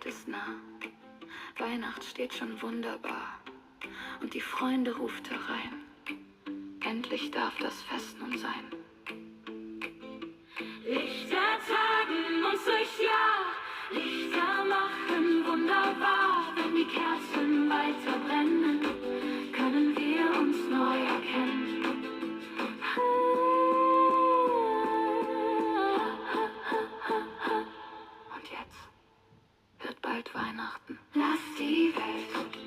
Zeit ist nah. Weihnacht steht schon wunderbar. Und die Freunde ruft herein. Endlich darf das Fest nun sein. Lichter tragen uns durchs Jahr. Lichter machen wunderbar. Wenn die Kerzen weiter brennen, können wir uns neu erkennen. Und jetzt wird bald Weihnachten. Lass die Welt